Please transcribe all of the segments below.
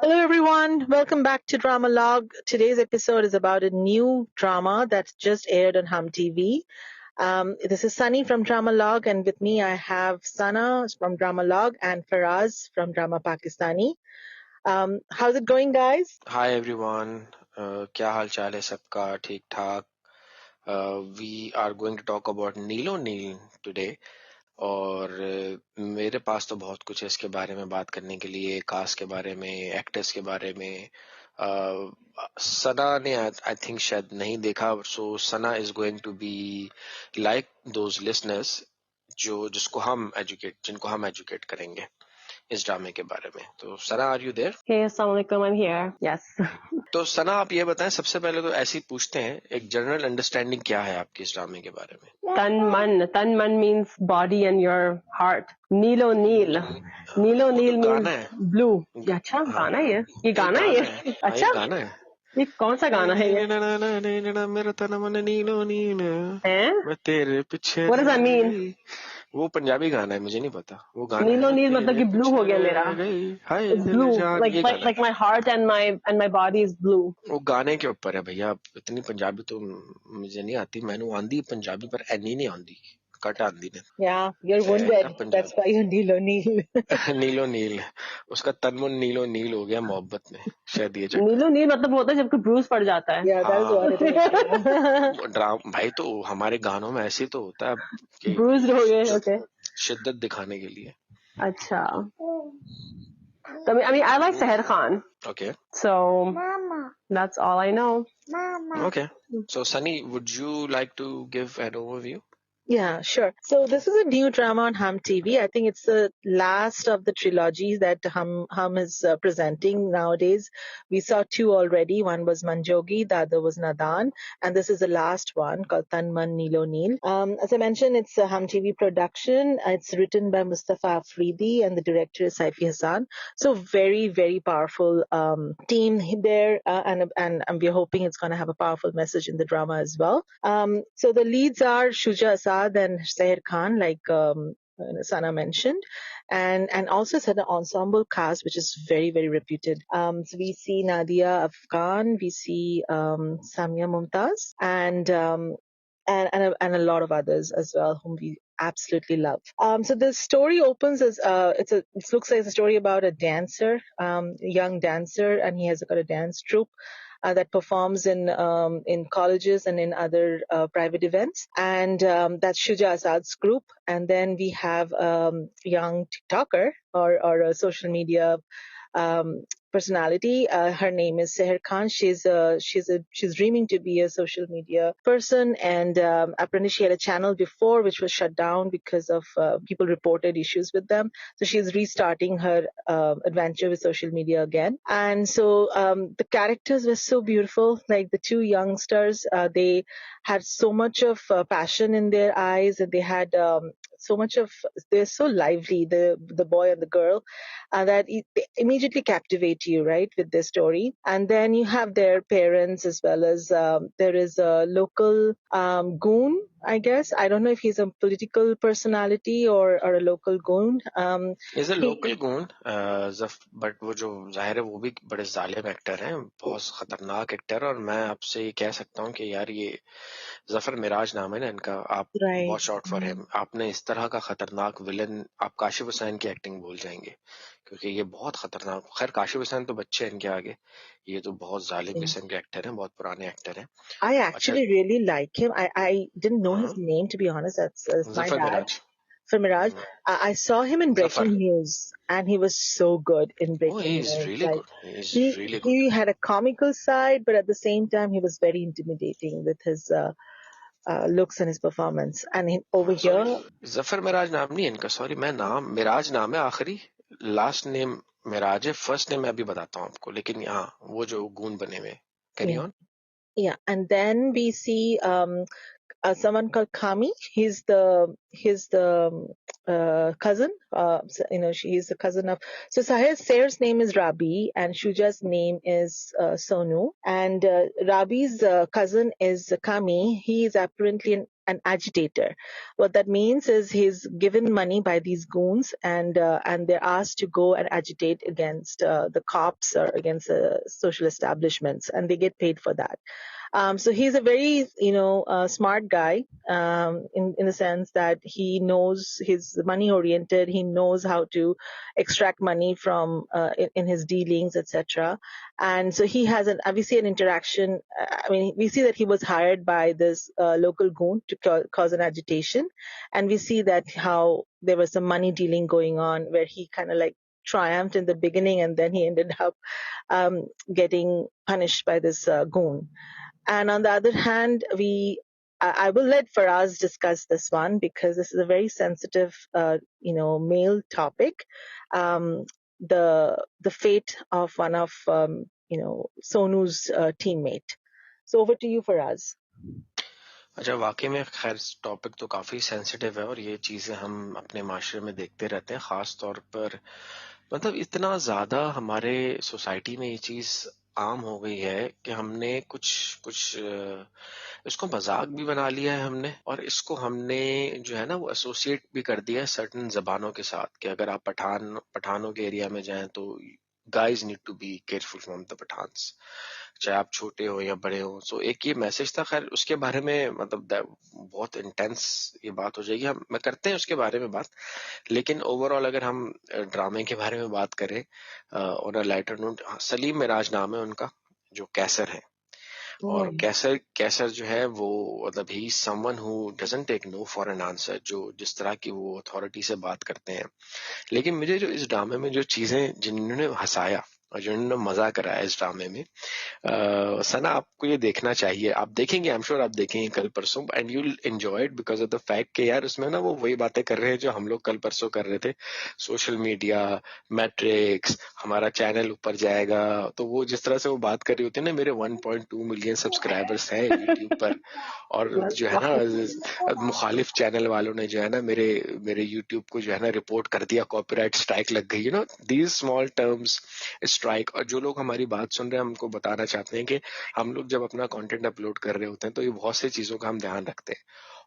Hello, everyone. Welcome back to Drama Log. Today's episode is about a new drama that's just aired on Hum TV. This is Sunny from Drama Log, and with me I have Sana from Drama Log and Faraz from Drama Pakistani. How's it going, guys? Hi everyone, क्या हाल चाल है सबका ठीक ठाक. We are going to talk about नीलो नील today. और मेरे पास तो बहुत कुछ है इसके बारे में बात करने के लिए, कास्ट के बारे में, एक्टर्स के बारे में. सना ने आई थिंक शायद नहीं देखा, so Sana is going to be like those listeners जिनको हम एजुकेट करेंगे इस ड्रामे के बारे में. तो Sana, are you there? Hey, Assalamualaikum, I'm here. Yes. तो सना, आप ये बताएं, सबसे पहले तो ऐसे ही पूछते हैं, एक जनरल अंडरस्टैंडिंग क्या है आपकी इस ड्रामे के बारे में? Tan man means body and your heart. Neelo Neel. Neelo वो तो Neel गाना means है. blue. ये अच्छा हाँ, गाना है ये गाना है गाना ये है. अच्छा ये गाना है. ये कौन सा गाना है ये मेरा तन मन नीलो नील, हैं? मैं तेरे पीछे What does that रह mean? गई. वो पंजाबी गाना है, मुझे नहीं पता. वो गाना Neelo है, Neel मतलब तेरे कि blue हो पीछे गया रह मेरा. गई, हाय It's दिल blue, जान, like ये like गाना like है. my heart and my body is blue. वो गाने के ऊपर है भैया. इतनी पंजाबी तो मुझे नहीं आती. मैंने आंदी पंजाबी, पर एनी नहीं आंदी, कट आंदी ने. Yeah, you're का wounded. That's Punjabi. why you're Nilo Nil. नीलो नील. उसका तन मन नीलो नील हो गया मोहब्बत में, शायद ये चक्कर. नीलो नील मतलब होता है जब कोई ब्रूस पड़ जाता है. Yeah, that's what it is. Yeah. Drum भाई, तो हमारे गानों में ऐसे तो होता है कि Bruised हो गए. Okay. शिद्दत दिखाने के लिए. अच्छा. I mean, I like Seher Khan. Okay. So that's all I know. Okay. So Sunny, would you like to give an overview? Yeah, sure. So this is a new drama on Hum TV. I think it's the last of the trilogies that Hum is presenting nowadays. We saw two already. One was Manjogi, the other was Nadan, and this is the last one called Tan Man Nilo Neel. As I mentioned, it's a Hum TV production. It's written by Mustafa Afridi and the director is Saifi Hassan. So very, very powerful team there, and we're hoping it's going to have a powerful message in the drama as well. So the leads are Shuja Asad and Seher Khan, like Sana mentioned, and also it's an ensemble cast which is very, very reputed. So we see Nadia Afghan, we see Samia Mumtaz, and a lot of others as well whom we absolutely love. So the story opens as it looks like it's a story about a dancer, young dancer, and he has got a dance troupe that performs in colleges and in other private events, and that's Shuja Asad's group. And then we have young TikToker or a social media personality. Her name is Seher Khan. She's dreaming to be a social media person, and apparently she had a channel before which was shut down because of people reported issues with them. So she's restarting her adventure with social media again. And so the characters were so beautiful. Like the two youngsters, they had so much of passion in their eyes, and they had so much of, they're so lively, the boy and the girl, that they immediately captivate you, right, with their story. And then you have their parents, as well as there is a local goon, I guess. I don't know if he's a political personality or a local goon. Is a local goon, but वो जो जाहिर है वो भी बड़े जालिम actor हैं, बहुत खतरनाक एक्टर. और मैं आपसे ये कह सकता हूँ कि यार, ये जफर मिराज नाम है ना इनका, आप Right. Watch out for him. आपने इस तरह का खतरनाक विलन, आप काशिफ हुसैन की एक्टिंग भूल जाएंगे, क्योंकि ये बहुत खतरनाक. खैर, काशिफ हुसैन तो बच्चे हैं इनके आगे, ये तो बहुत जालिम किस्म के एक्टर हैं, बहुत पुराने एक्टर हैं. I actually really like him. I didn't know his हाँ, name, to be honest. That's my Zafar bad. Miraj. For Miraj, I saw him in Zafar. Breaking News, and he was so good in Oh, Breaking he is News. really Like good. He is he really good. he had a comical side, but at the same time, he was very intimidating with his looks and his performance. And over here, Zafar Miraj नाम नहीं है इनका, sorry. मैं नाम मिराज नाम है आखिरी, last name Miraj है. फर्स्ट नेम मैं अभी बताता हूँ आपको, लेकिन यहाँ वो जो गून बने हुए. Carry on. yeah, and then we see someone called Kami. He's the cousin. He's the cousin of. So Sair's name is Rabi, and Shuja's name is Sonu. And Rabi's cousin is Kami. He is apparently an agitator. What that means is he's given money by these goons, and they're asked to go and agitate against the cops or against social establishments, and they get paid for that. So he's a very, smart guy, in the sense that he knows he's money oriented. He knows how to extract money from in his dealings, etc. And so he has we see an interaction. We see that he was hired by this local goon to cause an agitation, and we see that how there was some money dealing going on where he kind of like triumphed in the beginning, and then he ended up getting punished by this goon. And on the other hand, I will let Faraz discuss this one because this is a very sensitive, male topic. The fate of one of Sonu's teammate. So over to you, Faraz. अच्छा, वाकई में खैर topic तो काफी sensitive है और ये चीजें हम अपने माशरे में देखते रहते हैं, खास तौर पर मतलब इतना ज्यादा हमारे सोसाइटी में ये चीज आम हो गई है कि हमने कुछ इसको मजाक भी बना लिया है हमने, और इसको हमने जो है ना वो एसोसिएट भी कर दिया है सर्टन जबानों के साथ कि अगर आप पठानों के एरिया में जाएं तो guys need to be careful from the Pathans, चाहे आप छोटे हो या बड़े हो. सो एक ये मैसेज था. खैर उसके बारे में मतलब बहुत इंटेंस ये बात हो जाएगी, हम करते हैं उसके बारे में बात. लेकिन ओवरऑल अगर हम ड्रामे के बारे में बात करें on a lighter note, Salim Miraj नाम है उनका, जो कैसर है. और कैसर जो है वो मतलब he someone who doesn't take no for an answer, जो जिस तरह की वो अथॉरिटी से बात करते हैं. लेकिन मुझे जो इस ड्रामे में जो चीजें जिन्होंने हंसाया और जिन्होंने मजा कराया इस ड्रामे में, सना आपको ये देखना चाहिए. आप देखेंगे, आई एम श्योर आप देखेंगे कल परसों, and you will enjoy it because of the fact कि यार उसमें ना वो वही बातें कर रहे हैं जो हम लोग कल परसों कर रहे थे. सोशल मीडिया, मैट्रिक्स, हमारा चैनल ऊपर जाएगा, तो वो जिस तरह से वो बात कर रही होती है ना, मेरे 1.2 मिलियन सब्सक्राइबर्स हैं यूट्यूब पर, और जो है ना मुखालिफ चैनल वालों ने जो है ना मेरे यूट्यूब को जो है ना रिपोर्ट कर दिया, कॉपीराइट स्ट्राइक लग गई. These small terms strike. और जो लोग हमारी बात सुन रहे हैं, हमको बताना चाहते हैं कि हम लोग जब अपना कंटेंट अपलोड कर रहे होते हैं तो ये बहुत सी चीजों का हम ध्यान रखते हैं.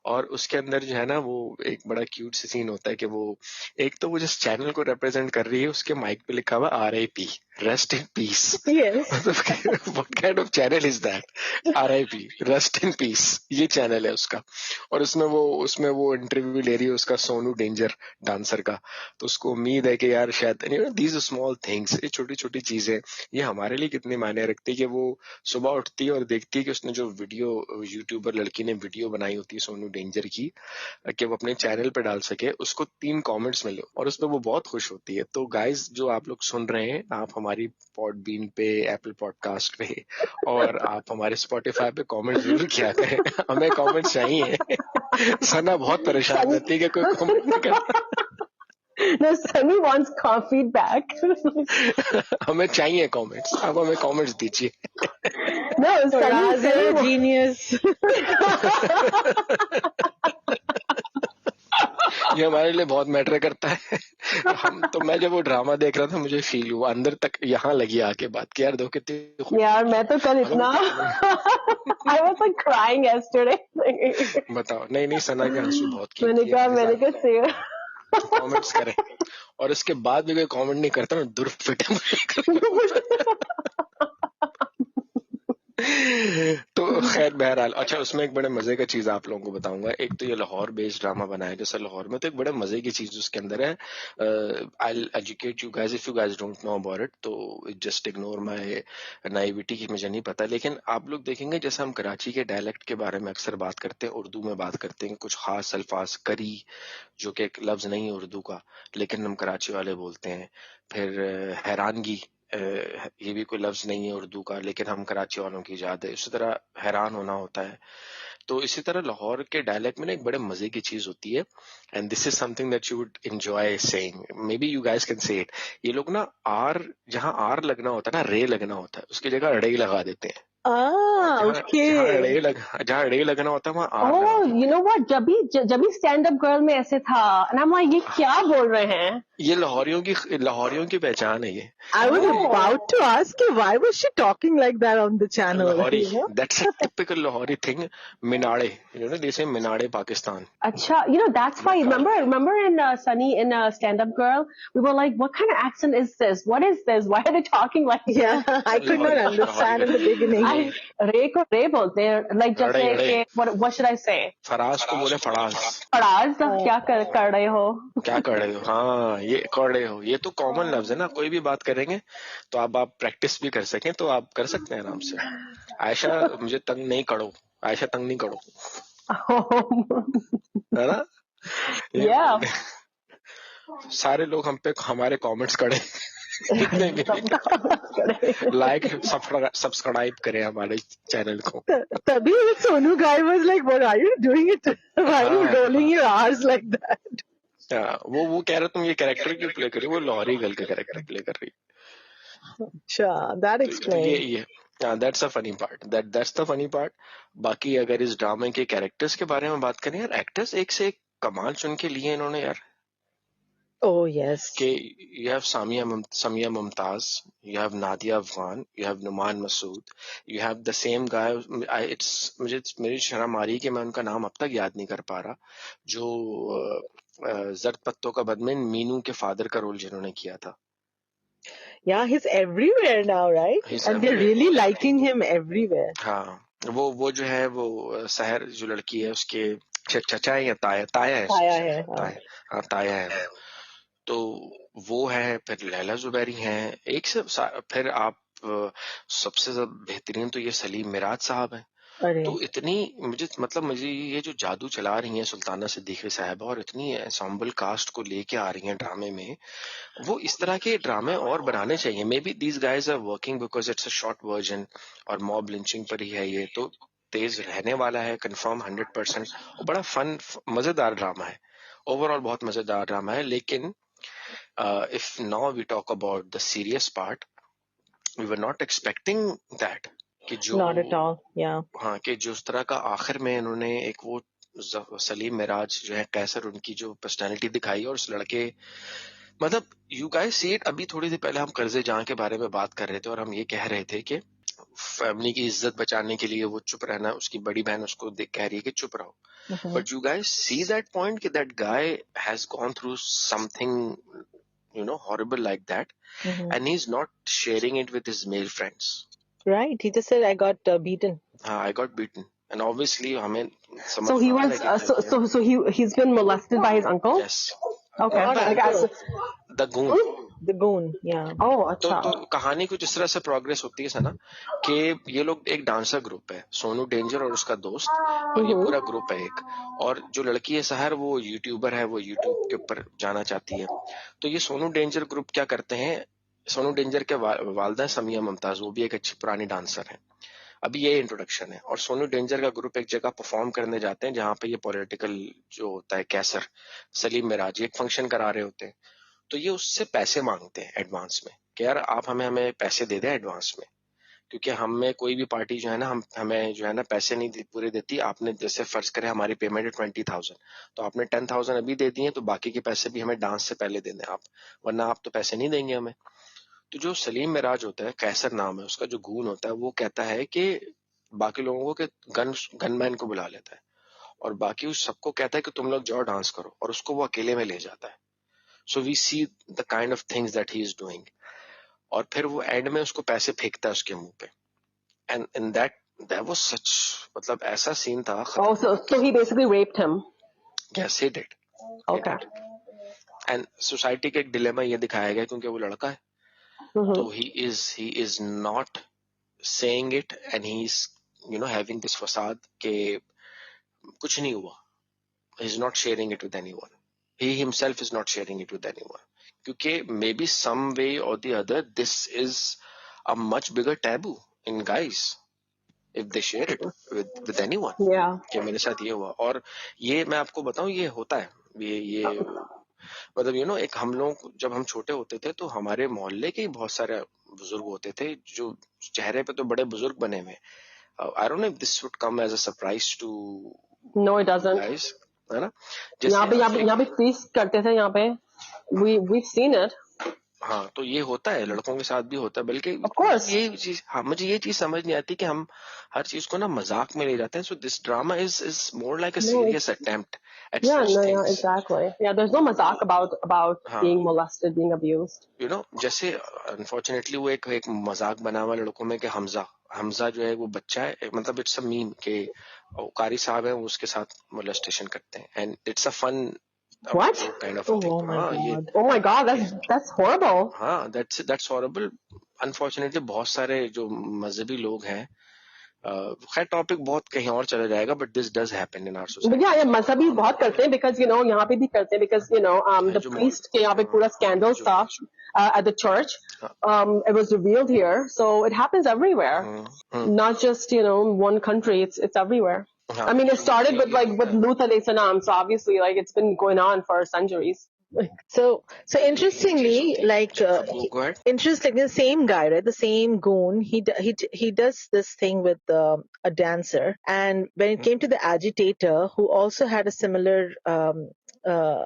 और उसके अंदर जो है ना वो एक बड़ा क्यूट सी सीन होता है कि वो एक तो वो जिस चैनल को रिप्रेजेंट कर रही है उसके माइक पे लिखा हुआ RIP, rest in peace. What kind of channel is that? RIP, rest in peace, ये चैनल है उसका. और उसमें वो इंटरव्यू ले रही है उसका सोनू डेंजर डांसर का. तो उसको उम्मीद है कि यार शायद दीज स्मॉल थिंग्स, ये छोटी छोटी चीजें ये हमारे लिए कितनी मायने रखती है कि वो सुबह उठती है और देखती है कि उसने जो वीडियो यूट्यूबर लड़की ने वीडियो बनाई होती है सोनू डेंजर की कि वो अपने चैनल पे डाल सके, उसको 3 कमेंट्स मिले और उसमें वो बहुत खुश होती है. तो गाइस जो आप लोग सुन रहे हैं, आप हमारी पॉडबीन पे, एप्पल पॉडकास्ट पे और आप हमारे स्पॉटिफाई पे कमेंट जरूर किया करें. हमें कमेंट्स चाहिए. सना बहुत परेशान रहती है कि कोई कमेंट नहीं करता. No, Sunny wants feedback. हमें चाहिए कमेंट्स, आप हमें कमेंट्स दीजिए. No, Faraz is a genius. ये हमारे लिए बहुत मैटर करता है. मैं जब वो ड्रामा देख रहा था मुझे फील हुआ अंदर तक, यहाँ लगी आके बात कि यार दो कितनी. यार मैं तो कल इतना I was like crying yesterday. बताओ. नहीं सना के आंसू बहुत मैंने कहा कमेंट्स करें, और इसके बाद भी कोई कमेंट नहीं करता ना, दुर फिटे. तो खैर बहरहाल, अच्छा उसमें एक बड़े मजे का चीज आप लोगों को बताऊंगा. एक तो ये लाहौर बेस्ड ड्रामा बनाया जैसा लाहौर में, तो एक बड़े मजे की चीज उसके अंदर है. I educate you guys if you guys don't know about it, तो जस्ट इग्नोर माय नाइविटी की मुझे नहीं पता. लेकिन आप लोग देखेंगे जैसे हम कराची के डायलेक्ट के बारे में अक्सर बात करते हैं, उर्दू में बात करते हैं, कुछ खास अल्फाज, करी जो कि एक लफ्ज नहीं है उर्दू का लेकिन हम कराची वाले बोलते हैं. फिर हैरानगी, ये भी कोई लफ्ज नहीं है उर्दू का लेकिन हम कराची वालों की इजाद है. इसी तरह हैरान होना होता है. तो इसी तरह लाहौर के डायलेक्ट में ना एक बड़े मजे की चीज होती है, and this is something that you would enjoy saying, may be you guys can say it. ये लोग ना आर, जहां आर लगना होता है ना, रे लगना होता है, उसकी जगह अड़ई लगा देते हैं. Ah, okay. जहाँ रे लगना होता है वहाँ आर लगा Oh, देते you know what? जब भी stand up girl में ऐसे था, and I'm like, ये क्या बोल रहे हैं? हैं। ये लाहौरियों की पहचान है ये। I was Oh. about to ask you, why was she talking like that on the channel? Lahori, You know? that's a typical Lahori thing. Minade, they say Minade, Pakistan. Acha, you know, that's why, remember in Sunny, in Stand Up Girl, we were like, what kind of accent is this? What is this? Why are they talking like this? Yeah, I could not Lahori understand in the करते beginning. I, रे को रे बोलते हैं, like just रड़े like, रड़े what should I say? Faraz को बोले फड़ाज। फराज, क्या कर रहे हो? क्या कर रहे हो? हाँ, ये कर रहे हो, ये तो कॉमन लफ्ज है ना, कोई भी बात करेंगे तो आप प्रैक्टिस भी कर सकें तो आप कर सकते हैं आराम से। आयशा मुझे तंग नहीं करो, आयशा तंग नहीं करो, है ना? ये Yeah. सारे लोग हम पे हमारे कमेंट्स करें जितने भी लाइक सब्सक्राइब करें हमारे चैनल को। Tabhi Sonu guy was like, what are you doing it? Why are you rolling your R's like that? वो कह रहे तुम ये कैरेक्टर क्यों प्ले कर रही हो, वो लाहौरी गर्ल का कैरेक्टर प्ले कर रही है। Sure, that तो explains. ये that's a funny part, that's the funny part. बाकी अगर इस ड्रामे के कैरेक्टर्स के बारे में बात करें यार, एक्टर्स एक से एक कमाल चुन के लिए इन्होंने यार। Oh, yes. कि you have Samia Mumtaz, you have Nadia Afghan, you have Numan Masood, you have the same guy, मुझे मेरी शर्म आ रही कि मैं उनका नाम अब तक याद नहीं कर पा रहा, जो जर्द पत्तों का बदमिन मीनू के फादर का रोल जिन्होंने किया था। Yeah, he's everywhere now, right? He's And they're everywhere. really liking him everywhere. हाँ, वो जो है वो सहर जो लड़की है उसके चचा है या ताया है, ताया है, हाँ। हाँ ताया है वो। तो वो है, फिर लैला जुबैरी हैं, एक से फिर आप सबसे बेहतरीन तो ये सलीम मिराज साहब हैं। अरे तो इतनी मुझे ये जो जादू चला रही हैं सुल्ताना सिद्दीकी साहबा और इतनी एंसेंबल कास्ट को लेके आ रही हैं ड्रामे में, वो इस तरह के ड्रामे और बनाने चाहिए। Maybe these guys are working because it's a short version और मॉब लिंचिंग पर ही है, ये तो तेज रहने वाला है कंफर्म 100%। और बड़ा फन मजेदार ड्रामा है, ओवरऑल बहुत मजेदार ड्रामा है। लेकिन if now we talk about the serious part, we were not expecting that कि जो not at all, yeah. हाँ कि जो उस तरह का आखिर में इन्होंने एक वो सलीम मिराज जो है कैसर उनकी जो पर्सनालिटी दिखाई और उस लड़के मतलब यू गाइस सी इट। अभी थोड़ी देर पहले हम कर्जे जहां के बारे में बात कर रहे थे और हम ये कह रहे थे कि फैमिली की इज्जत बचाने के लिए वो चुप रहना, उसकी बड़ी बहन उसको कह रही है कि चुप रहो, but you guys see that point कि that guy has gone through something horrible like that, and he's not sharing it with his male friends. Right, he just said I got beaten. I got beaten, and obviously हमें समझ So he में आ was, रहा है कि so he's been molested by his uncle? yes, Okay. Not Like, uncle, the goon। the goon, yeah. oh, तो अच्छा। कहानी कुछ इस तरह से प्रोग्रेस होती है ना कि ये लोग एक डांसर ग्रुप है, सोनू डेंजर और उसका दोस्त, और ये पूरा ग्रुप है एक, और जो लड़की है सहर वो यूट्यूबर है, वो यूट्यूब के ऊपर जाना चाहती है। तो ये सोनू डेंजर ग्रुप क्या करते हैं, सोनू डेंजर के वालदा समिया मुमताज, वो भी एक अच्छी पुरानी डांसर है। अभी ये इंट्रोडक्शन है, और सोनू डेंजर का ग्रुप एक जगह परफॉर्म करने जाते हैं जहां पे ये पॉलिटिकल जो होता है कैसर सलीम मिराज एक फंक्शन करा रहे होते हैं। तो ये उससे पैसे मांगते हैं एडवांस में कि यार आप हमें पैसे दे दें एडवांस में, क्योंकि हमें कोई भी पार्टी जो है ना हमें जो है ना पैसे नहीं पूरे देती। आपने जैसे फर्ज करें हमारी पेमेंट है 20,000, तो आपने 10,000 अभी दे दिए, तो बाकी के पैसे भी हमें डांस से पहले दे दें आप, वरना आप तो पैसे नहीं देंगे हमें। तो जो सलीम मिराज होता है, कैसर नाम है उसका, जो गून होता है, वो कहता है कि बाकी लोगों को गनमैन को बुला लेता है और बाकी उस सबको कहता है कि तुम लोग जाओ डांस करो, और उसको वो अकेले में ले जाता है। So we see the kind of things that he is doing, और फिर वो एंड में उसको पैसे फेंकता है उसके मुंह पे, and in that was such, मतलब ऐसा सीन था। Oh, so he basically raped him. Yes, he did. Okay. And society का एक डिलेमा ये दिखाया गया क्योंकि वो लड़का है, तो he is not saying it and he is having this फसाद के कुछ नहीं हुआ। He is not sharing it with anyone, he himself is not sharing it with anyone, क्योंकि maybe some way or the other this is a much bigger taboo in guys if they share it with anyone। Yeah. कि मेरे साथ ये हुआ, और ये मैं आपको बताऊं ये होता है, ये मतलब एक हम लोग जब हम छोटे होते थे तो हमारे मोहल्ले के ही बहुत सारे बुजुर्ग होते थे जो चेहरे पे तो बड़े बुजुर्ग बने हुए। I don't know if this would come as a surprise to No, it doesn't. Guys, है ना? यहाँ जैसे पे यहाँ पे एक यहाँ पे feast करते थे यहाँ पे. We've seen it. हाँ, तो ये होता है, लड़कों के साथ भी होता है, बल्कि Of course. ये चीज, हाँ, मुझे ये चीज समझ नहीं आती कि हम हर चीज को ना मजाक में ले जाते हैं. So this drama is more like a No, serious attempt at yeah, such no, yeah, things. exactly. Yeah, there's no mazak about हाँ, being molested, being abused. You know, जैसे अनफॉर्चुनेटली वो एक मजाक बना हुआ लड़कों में कि हमजा हमजा जो है वो बच्चा है, मतलब इट्स अ मीम के कारी साहब है, वो उसके साथ मोलेस्टेशन करते हैं, and it's a fun What? Kind of thing. Oh my हाँ, ये God. Oh my God, that's horrible. हाँ, दैट्स हॉरिबल. अनफॉर्चुनेटली बहुत सारे जो मजहबी लोग हैं, खैर टॉपिक बहुत कहीं और चला जाएगा, but this does happen in our But society. yeah, मजहबी बहुत करते हैं because यहाँ पे भी करते हैं because the जो priest के यहाँ पे पूरा scandals जो था at the church. हाँ, It was revealed here, so it happens everywhere, not just one country. It's everywhere. हाँ, I mean, it started with ये with Lut alayhi salam, so obviously it's been going on for centuries. So एक interestingly, चीज होती है. like Go ahead. interestingly, the same guy, right? The same goon. He does this thing with a dancer, and when it came to the agitator, who also had a similar uh,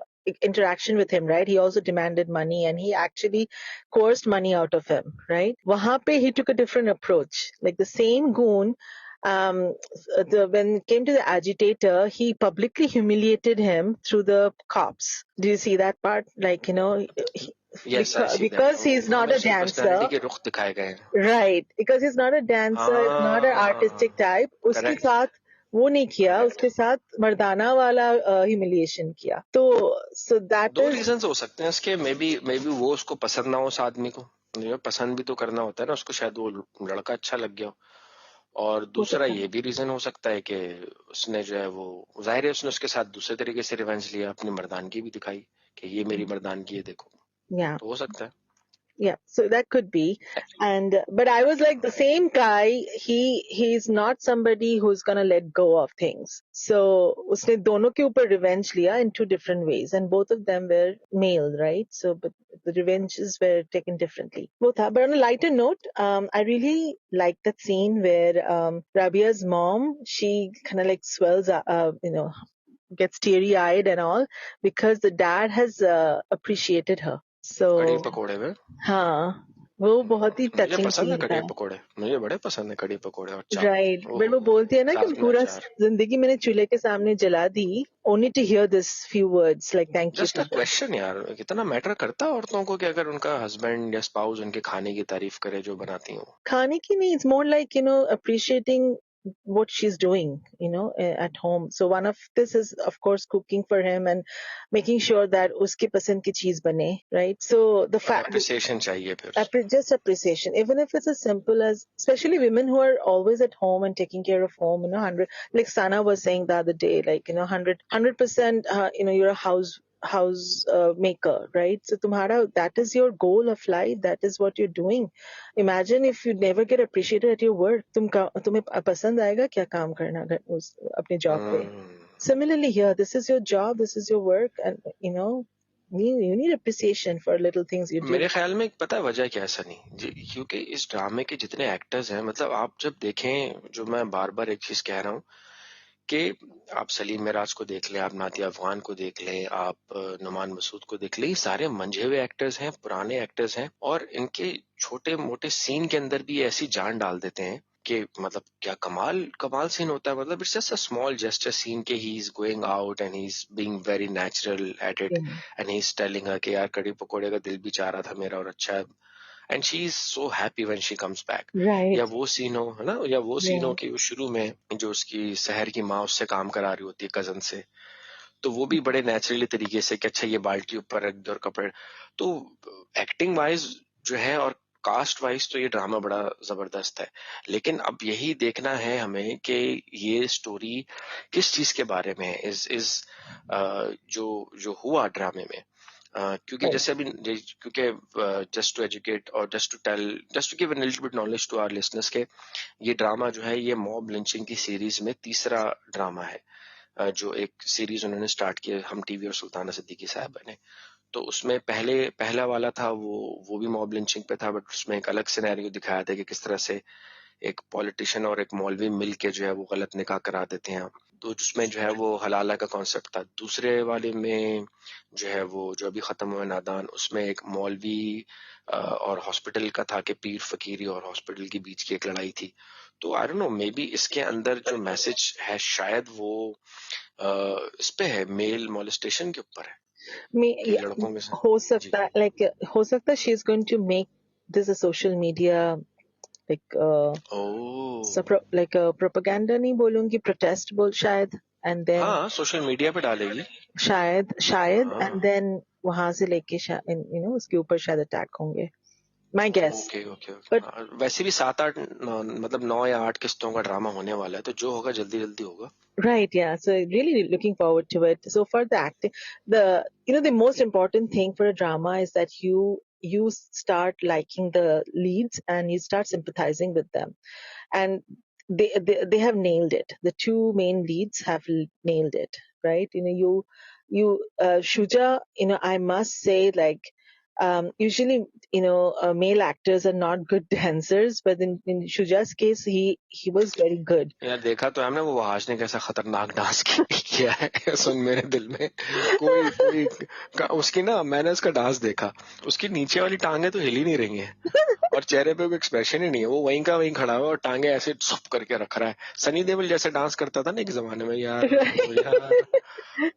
interaction with him, right? He also demanded money, and he actually coerced money out of him, right? Wahan pe he took a different approach. Like the same goon. When it came to the agitator, he publicly humiliated him through the cops. Do you see that part? Like, Yes, I see that. because he's not हमें a उसकी dancer, personality के रुख दिखाए गए हैं. right? Because he's not a dancer, he's not an artistic type. उसके Correct. साथ वो नहीं किया, Correct. उसके साथ मर्दाना वाला humiliation किया. तो so that दो is रीजंस हो सकते हैं इसके. मे बी वो उसको पसंद ना हो उस आदमी को. पसंद भी तो करना होता है ना उसको, शायद वो लड़का अच्छा लग गया हो. और दूसरा ये भी रीजन हो सकता है कि उसने जो है वो जाहिर है उसने उसके साथ दूसरे तरीके से रिवेंज लिया, अपनी मर्दानगी भी दिखाई कि ये मेरी मर्दानगी है देखो. yeah. तो हो सकता है. Yeah, so that could be. And but I was like, the same guy, he's not somebody who's gonna let go of things. So उसने दोनों के ऊपर revenge लिया in two different ways, and both of them were male, right? So but the revenges were taken differently. Both are. But on a lighter note, I really like that scene where Rabia's mom, she kind of like swells, gets teary-eyed and all because the dad has appreciated her. कड़ी So पकोड़े में हाँ, वो बहुत ही मुझे touching पसंद है scene कड़ी था. पकोड़े. मुझे बड़े पसंद है कड़ी पकोड़े और चावल. राइट, बट ओहो, वो बोलती है ना कि साथ में पूरा अचार. जिंदगी मैंने चूल्हे के सामने जला दी, only to hear this few words like thank you just a for this. Question यार, कितना मैटर करता है औरतों को कि अगर उनका हस्बैंड या स्पाउस उनके खाने की तारीफ करे जो बनाती हो. खाने की नहीं, it's more like appreciating what she's doing at home. So one of this is of course cooking for him and making sure that उसके पसंद की चीज बने, right? So the fact appreciation चाहिए फिर. just appreciation, even if it's as simple as, especially women who are always at home and taking care of home, 100, like Sana was saying the other day, like 100%, you're a house maker, right? So tumhara, that is your goal of life, that is what you're doing. Imagine if you never get appreciated at your work. तुम्हें पसंद आएगा क्या काम करना अपने job पे? Similarly here, this is your job, this is your work, and you need appreciation for little things you do. मेरे ख्याल में पता है वजह क्या है सनी, क्योंकि इस ड्रामे के जितने एक्टर्स हैं, मतलब आप जब देखें, जो मैं बार बार एक चीज कह रहा हूँ कि आप सलीम मिराज को देख लें, आप नातिया अफगान को देख लें, आप नुमान मसूद को देख लें, ये सारे मंझे हुए एक्टर्स हैं, पुराने एक्टर्स हैं, और इनके छोटे मोटे सीन के अंदर भी ऐसी जान डाल देते हैं कि मतलब क्या कमाल सीन होता है. मतलब it's just a small gesture scene के he is going out and he is being very natural at it, and he is telling her कि यार कड़ी पकोड़े का दिल भी चाह रहा था मेरा और अच्छा है, and she is so happy when she comes back. Right. या वो सीन हो, है ना, या वो सीन हो कि वो शुरू में जो उसकी शहर की माँ उससे काम करा रही होती है कजन से, तो वो भी बड़े नेचुरली तरीके से कि अच्छा ये बाल्टी ऊपर रख दो और कपड़े. तो एक्टिंग वाइज जो है और कास्ट वाइज तो ये ड्रामा बड़ा जबरदस्त है. लेकिन अब यही देखना है हमें कि ये स्टोरी किस चीज के बारे में है, जो हुआ ड्रामे में. क्योंकि जैसे अभी, क्योंकि जस्ट टू एजुकेट और just to give a little bit knowledge to our listeners के, ये ड्रामा जो है ये मॉब लिंचिंग की सीरीज में तीसरा ड्रामा है, जो एक सीरीज उन्होंने स्टार्ट किया हम टीवी और सुल्ताना सिद्दीकी साहब ने. तो उसमें पहला वाला था वो भी मॉब लिंचिंग पे था, बट उसमें एक अलग सिनेरियो दिखाया था कि किस तरह से एक पॉलिटिशियन और एक मौलवी मिल के जो है वो गलत निकाह करा देते हैं। तो जिसमें जो है वो हलाला का कॉन्सेप्ट था। दूसरे वाले में जो है वो जो अभी खत्म हुआ नादान, उसमें एक मौलवी और हॉस्पिटल का था कि पीर फकीरी और हॉस्पिटल के बीच की एक लड़ाई थी। तो आई डोंट नो, मे बी इसके अंदर जो मैसेज है शायद वो इस पे है, मेल मोलेस्टेशन के ऊपर है कि लड़कों के साथ। हो जी सकता है, like हो सकता है she is going to make this a social media like O like a propaganda नहीं बोलूंगी, protest बोल शायद, and then हाँ, सोशल मीडिया पे डालेगी। शायद हाँ and then वहां से लेके उसके ऊपर शायद अटैक होंगे, my guess. Okay okay But okay. वैसे भी 7-8 मतलब 9 या 8 किस्तों का ड्रामा होने वाला है, तो जो होगा जल्दी जल्दी होगा। right, yeah. So really looking forward to it. So for the acting, the most important thing for a drama is that you start liking the leads and you start sympathizing with them, and they have nailed it. The two main leads have nailed it, right? Shuja, I must say, like, usually, male actors are not good dancers, but in Shuja's case, he was very good. यार देखा तो हमने वो वहाज ने कैसा खतरनाक dance किया है सुन मेरे दिल में कोई उसकी ना, मैंने उसका डांस देखा, उसकी नीचे वाली टांगे तो हिल ही नहीं रही हैं और चेहरे पे कोई एक्सप्रेशन ही नहीं है, वो वहीं का वहीं खड़ा हुआ है और टांगे ऐसे सुप करके रख रहा है। सनी देओल जैसे डांस करता था ना एक जमाने में, यार यार,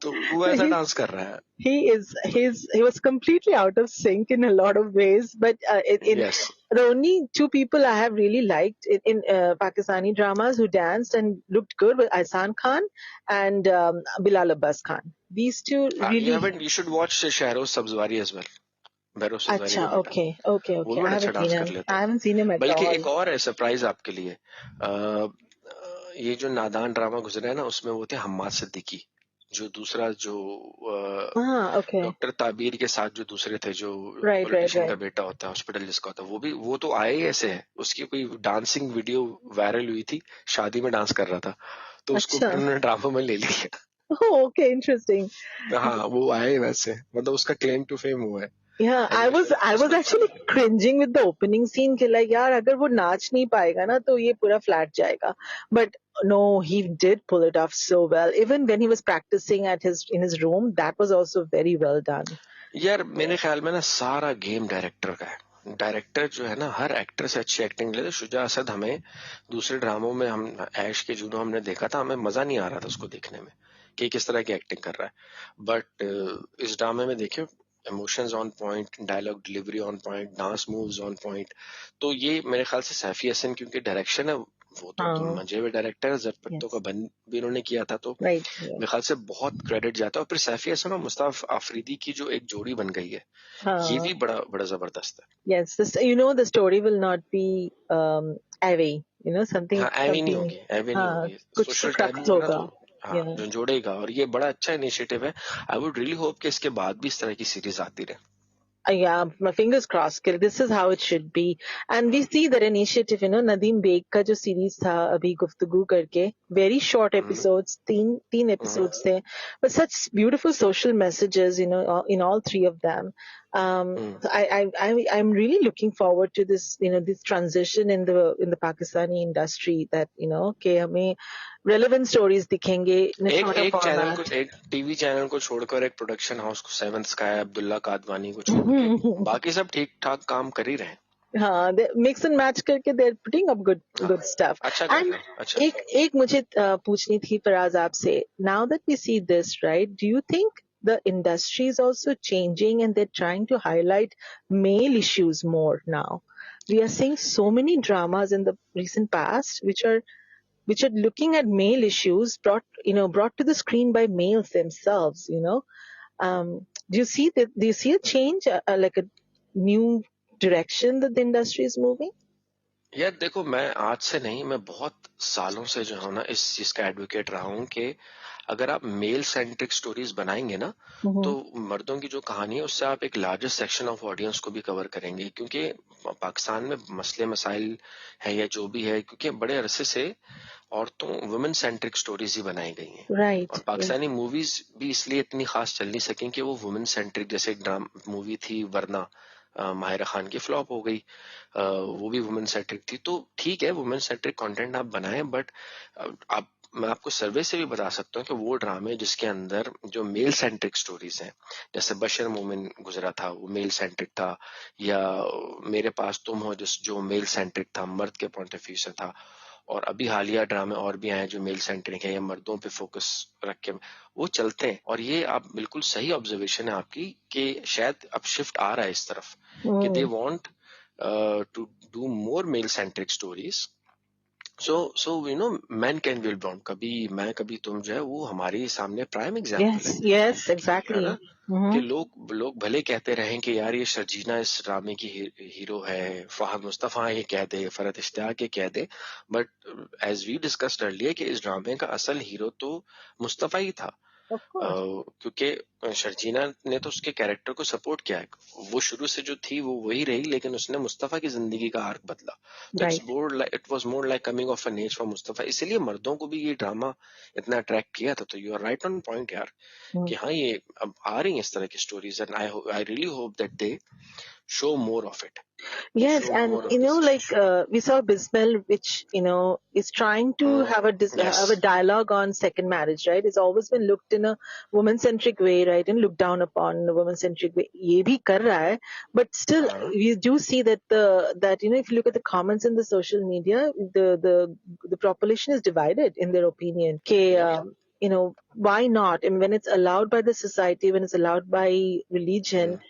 तो वो ऐसा He's डांस कर रहा है। he was completely out of sync in a lot of ways, but yes the only two people I have really liked in Pakistani dramas who danced and looked good were Aisan Khan and Bilal Abbas Khan. These two really. you should watch Shahroz Sabzwari as well। Bhairav Sabzwari Acha, का बेटा, okay. वो भी I बड़ा अच्छा haven't seen dance कर him. लेता I है। haven't seen him at बल्कि all. एक और है सरप्राइज आपके लिए, ये जो नादान ड्रामा गुजरा है ना, उसमें वो थे हम्माद सिद्दीकी, जो दूसरा जो Okay. डॉक्टर ताबीर के साथ जो दूसरे थे, जो Right. पॉलिटिशियन का बेटा होता है, हॉस्पिटल जिसका होता है, वो तो आए ही ऐसे है। उसकी कोई डांसिंग वीडियो वायरल हुई थी, शादी में डांस कर रहा था, तो उसको फिर Acha. उन्होंने ड्रामा में ले लिया। Oh, okay. Interesting. हाँ, वो आए वैसे, मतलब उसका क्लेम टू फेम हुआ है। Yeah, I Anyway, was actually cringing with the opening scene कि like यार अगर वो नाच नहीं पाएगा ना तो ये पूरा flat जाएगा. But no, he did pull it off so well. Even when he was practicing in his room, that was also very well done. यार मेरे ख्याल में ना सारा गेम डायरेक्टर का है। डायरेक्टर जो है ना, हर एक्टर से अच्छी एक्टिंग ले। शुजा असद हमें दूसरे ड्रामों में, हम ऐश के जुनून हमने देखा था, हमें मजा नहीं आ रहा था उसको देखने में कि किस तरह की एक्टिंग कर रहा है, बट इस ड्रामे में देखिए, emotions on point, dialogue delivery on point, dance moves on point. तो ये मेरे ख्याल से सैफी हसन क्योंकि डायरेक्शन है, वो तो मजे हुए डायरेक्टर, जट पत्तों का बंद भी उन्होंने किया था, तो Right. मेरे ख्याल से बहुत क्रेडिट जाता है। और फिर सैफी हसन और मुस्ताफ आफरीदी की जो एक जोड़ी बन गई है, ये भी बड़ा बड़ा जबरदस्त है। Yes, the story will not be heavy. हाँ, ऐवी नहीं something. होगी, ऐवी नहीं हाँ, होगी। कुछ तो सोशल crux टैबू है ना, होगा. तो हाँ, Yeah. जो जोड़ेगा, और ये बड़ा अच्छा इनिशिएटिव है। आई वुड रियली होप कि इसके बाद भी इस तरह की सीरीज आती रहे। Yeah, my fingers crossed. कि this is how it should be. And we see that initiative, Nadeem Beg का जो series था अभी गुफ्तगू करके, very short episodes, तीन episodes थे, but such beautiful social messages, in all three of them. I'm really looking forward to this, this transition in the Pakistani industry, that कि हमें relevant stories दिखेंगे in a shorter format. एक TV channel को छोड़कर, एक production house को, seven sky, Abdullah Kadwani को छोड़ के, बाकी सब ठीक ठाक काम कर ही रहे हैं। हाँ, mix and match करके they're putting up good stuff. अच्छा कर And रहे हैं, अच्छा। एक मुझे पूछनी थी फराज आपसे. Now that we see this, right? Do you think the industry is also changing and they're trying to highlight male issues more now? We are seeing so many dramas in the recent past which are looking at male issues brought to the screen by males themselves. Do you see that? Do you see a change, like a new direction that the industry is moving? यार देखो, मैं आज से नहीं, मैं बहुत सालों से जो है ना इस चीज का एडवोकेट रहा हूँ कि अगर आप मेल सेंट्रिक स्टोरीज बनाएंगे ना, तो मर्दों की जो कहानी है उससे आप एक लार्जर सेक्शन ऑफ ऑडियंस को भी कवर करेंगे, क्योंकि पाकिस्तान में मसले मसाइल है या जो भी है, क्योंकि बड़े अरसे से औरतों वुमेन सेंट्रिक स्टोरीज ही बनाई गई हैं। राइट। और पाकिस्तानी मूवीज भी इसलिए इतनी खास चल नहीं सकी कि वो वुमेन सेंट्रिक, जैसे एक ड्रामा मूवी थी वरना, माहिरा खान की फ्लॉप हो गई, वो भी वुमेन सेंट्रिक थी। तो ठीक है, वुमेन सेंट्रिक कंटेंट आप बनाएं, बट आप, मैं आपको सर्वे से भी बता सकता हूँ कि वो ड्रामे जिसके अंदर जो मेल सेंट्रिक स्टोरीज हैं, जैसे बशर मोमिन गुजरा था, वो मेल सेंट्रिक था, या मेरे पास तुम हो जो मेल सेंट्रिक था, मर्द के पॉइंट ऑफ व्यू से था। और अभी हालिया ड्रामे और भी आए जो मेल सेंट्रिक है या मर्दों पे फोकस रख के वो चलते हैं। और ये आप बिल्कुल सही ऑब्जर्वेशन है आपकी कि शायद अब शिफ्ट आ रहा है इस तरफ कि they want to do more male centric stories. So man can will bond, कभी मैं कभी तुम जो है वो हमारे सामने प्राइम एग्जाम्पल यस, यस, है एग्जैक्टली। ना? कि लोग भले कहते रहें कि यार ये शर्जीना इस ड्रामे की हीरो है, फहद मुस्तफा ये कह दे, फरहत इश्तियाक ये कह दे, but as we discussed earlier कि इस ड्रामे का असल हीरो तो मुस्तफा ही था। Of course. क्योंकि शर्जीना ने तो उसके कैरेक्टर को सपोर्ट किया है, वो शुरू से जो थी वो वही रही, लेकिन उसने मुस्तफा की जिंदगी का आर्क बदला। तो right. It was more like coming off an edge for Mustafa, इसीलिए मर्दों को भी ये ड्रामा इतना अट्रैक्ट किया था। तो you are right on point यार, कि हाँ ये अब आ रही है इस तरह की stories, and I really hope that they show more of it, they Yes, show and more of this like issue. we saw Bismil, which is trying to yes, have a dialogue on second marriage, right? It's always been looked in a woman-centric way, right, and looked down upon in a woman-centric way. ये भी कर रहा है, but still we do see that if you look at the comments in the social media, the population is divided in their opinion. Okay, why not? And when it's allowed by the society, when it's allowed by religion.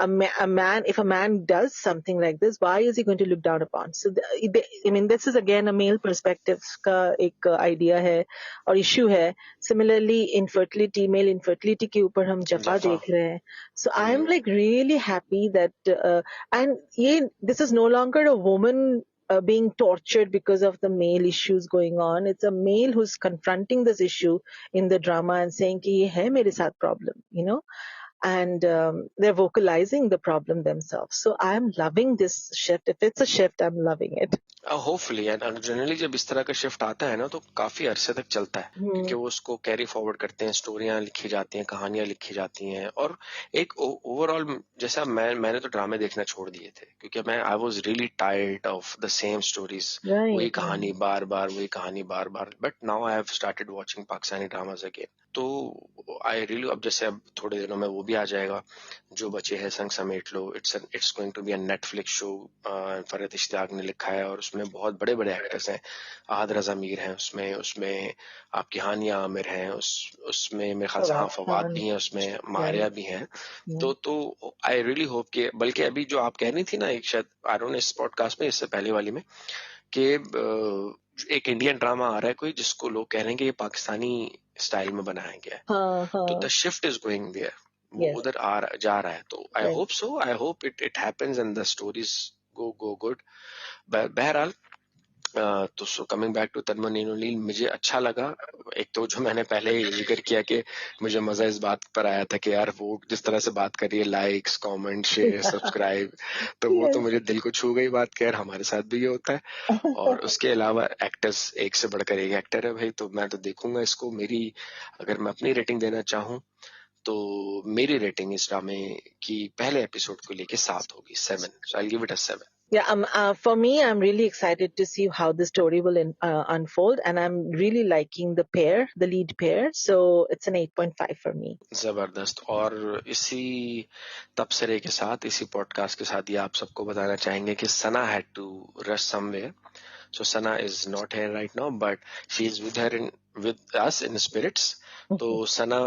If a man does something like this, why is he going to look down upon? So, this is again a male perspective का एक idea है और issue है. Similarly, infertility, male infertility के ऊपर हम जफा जफा, देख रहे हैं. So I am like really happy that and this is no longer a woman being tortured because of the male issues going on. It's a male who's confronting this issue in the drama and saying कि ये है मेरे साथ problem, and they're vocalizing the problem themselves. So I'm loving this shift. If it's a shift, I'm loving it. Hopefully. And generally जब इस तरह का shift आता है ना, तो काफी अरसे तक चलता है, क्योंकि वो उसको कैरी फॉरवर्ड करते हैं, स्टोरियां लिखी जाती हैं, कहानियां लिखी जाती हैं, और एक ओवरऑल, जैसा मैंने तो ड्रामे देखना छोड़ दिए थे, क्योंकि I was really tired of the same stories, वही Right. कहानी बार बार, वही कहानी बार बार। But now I have started watching Pakistani dramas again. तो आई रियली, अब जैसे अब थोड़े दिनों में वो भी आ जाएगा, जो बचे हैं संग समेट लो। It's going to be a Netflix show, Farhat Ishtiaq ने लिखा है, और उसमें बहुत बड़े बड़े एक्टर्स हैं। आहद रजा मीर हैं उसमें उसमें आपकी हानिया आमिर हैं, उसमें मेरे ख्याल से हाँ फवाद भी हैं उसमें, मारिया भी हैं। तो आई रियली होप कि, बल्कि अभी जो आप कह रही थी ना, एक शायद आई डोंट नो इस पॉडकास्ट में, इससे पहले वाली में, कि एक इंडियन ड्रामा आ रहा है कोई, जिसको लोग कह रहे हैं कि ये पाकिस्तानी स्टाइल में बनाया गया है। तो the shift is going there, वो Yes. उधर जा रहा है। तो I Right. Hope so, I hope it happens and the stories go good. बहरहाल, तो सो कमिंग बैक टू तन्मय नीनो नील, मुझे अच्छा लगा। एक तो जो मैंने पहले ही जिक्र किया कि मुझे मजा इस बात पर आया था कि यार वो जिस तरह से बात कर रही है, लाइक्स, कमेंट, शेयर, सब्सक्राइब, तो वो तो मुझे दिल को छू गई बात। खैर हमारे साथ भी ये होता है। और उसके अलावा एक्टर्स एक से बढ़कर एक एक्टर है भाई, तो मैं तो देखूंगा इसको। मेरी, अगर मैं अपनी रेटिंग देना चाहूँ, तो मेरी रेटिंग इस ड्रामे की पहले एपिसोड को लेके 7 होगी, 7। So I give it a 7। Yeah, for me, I'm really excited to see how the story will unfold, and I'm really liking the lead pair. So it's an 8.5 for me. जबरदस्त। और इसी तबसरे के साथ, इसी podcast के साथ, ये आप सबको बताना चाहेंगे कि Sana had to rush somewhere. So Sana is not here right now, but she is with us in spirits. तो सना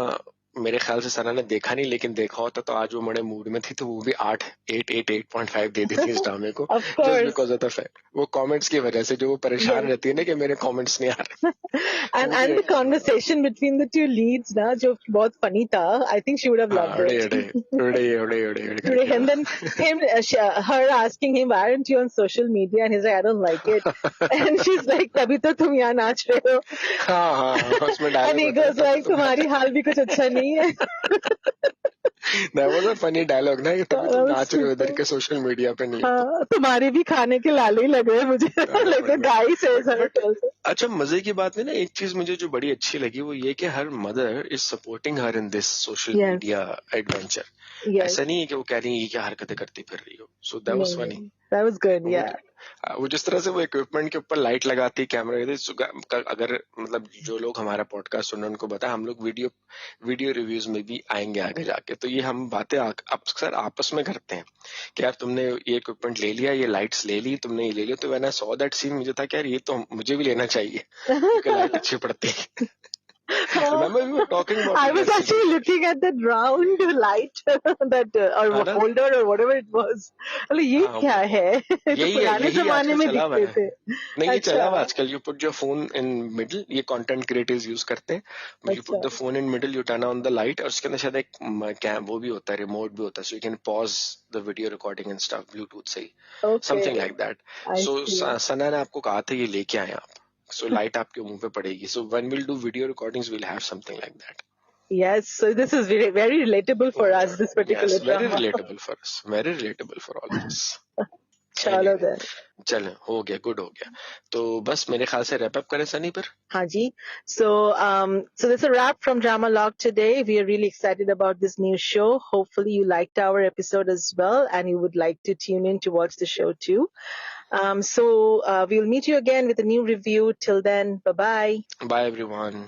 मेरे ख्याल से सना ने देखा नहीं, लेकिन देखा होता तो आज वो बड़े मूड में थी, तो वो भी 8.5 दे देती इस ड्रामे को, Of just course. Because of the fact, वो कमेंट्स की वजह से, जो वो परेशान Yes. रहती है ना कि मेरे कमेंट्स नहीं आ रहे। And the conversation between the two leads, na, जो बहुत funny था. I think she would have loved it. And then her asking him, why aren't you on social media? And he's like, I don't like it. And she's like, तभी तो तुम यहाँ नाच रहे हो. हाँ, उसमें And dialogue he goes like, तुम्हारी हाल भी कुछ अच्छा नहीं है. That was a funny dialogue ना, कि तभी तुम That was नाच रहे हो इधर super. के सोशल मीडिया पे नहीं हो तो। हाँ, तुम्हारे भी खाने के लाले ही लग रहे हैं मुझे. Like the guy says her also. अच्छा, मजे की बात में ना एक चीज मुझे जो बड़ी अच्छी लगी वो ये कि her mother is supporting her in this social Yes. Media adventure. Yes. ऐसा नहीं है कि वो कह रही है ये क्या हरकतें करती फिर रही हो. So that was funny. That was good, yeah. वो जिस तरह से वो इक्विपमेंट के ऊपर लाइट लगाती, कैमरा, अगर मतलब जो लोग हमारा पॉडकास्ट सुन रहे हैं उनको बता, हम लोग वीडियो रिव्यूज में भी आएंगे आगे जाके, तो ये हम बातें अक्सर आपस में करते हैं कि यार तुमने ये इक्विपमेंट ले लिया, ये लाइट्स ले ली, तुमने ये ले लिया, तो when I saw that scene मुझे था कि यार ये तो मुझे भी लेना चाहिए क्योंकि लाइट अच्छी पड़ती है. Remember we were talking about I it was yesterday. actually looking at that round light that or holder or whatever it was. अरे ये हाँ, क्या है? यही है, पुराने यही जमाने आजकल में चला हुआ दिखते है. थे. नहीं, ये चला हुआ अच्छा. आजकल. You put your phone in middle, ये कंटेंट क्रिएटर्स यूज करते हैं. You put the phone in middle, U turn on the light, और उसके अंदर शायद एक वो भी होता है, रिमोट भी होता है, so you can pause the video recording and stuff Bluetooth से ही, समथिंग लाइक दैट. सो सना ने आपको कहा था ये लेके आए आप, सो लाइट आपके मुंह पे पड़ेगी. So when will do video recordings will have something like that. Yes, so this is very, very relatable for us, this particular Yes, very drama. relatable for us. Very relatable for all of us. चलो Anyway, then. चलो, हो गया, good हो गया. तो बस मेरे ख्याल से रैप अप करें सनी पर. हाँ जी. So that's a wrap from Drama Log today. We are really excited about this new show. Hopefully you liked our episode as well and you would like to tune in to watch the show too. So we'll meet you again with a new review. Till then, bye-bye. Bye everyone.